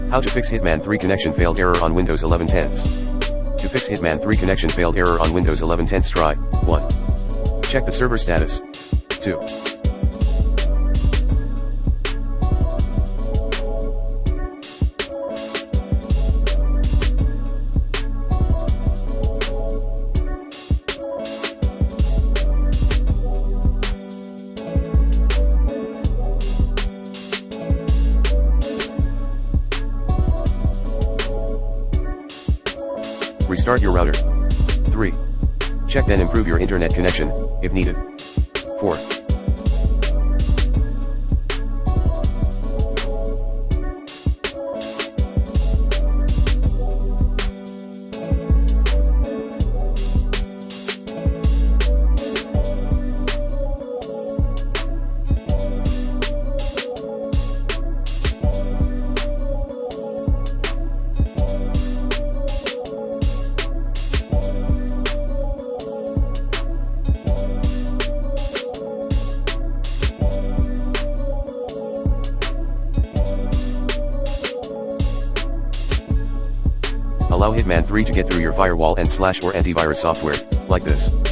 How to fix Hitman 3 connection failed error on Windows 11 10s. To fix Hitman 3 connection failed error on Windows 11 10s, try 1. Check the server status. 2. Restart your router. 3. Check then improve your internet connection, if needed. 4. Allow Hitman 3 to get through your firewall and / or antivirus software, like this.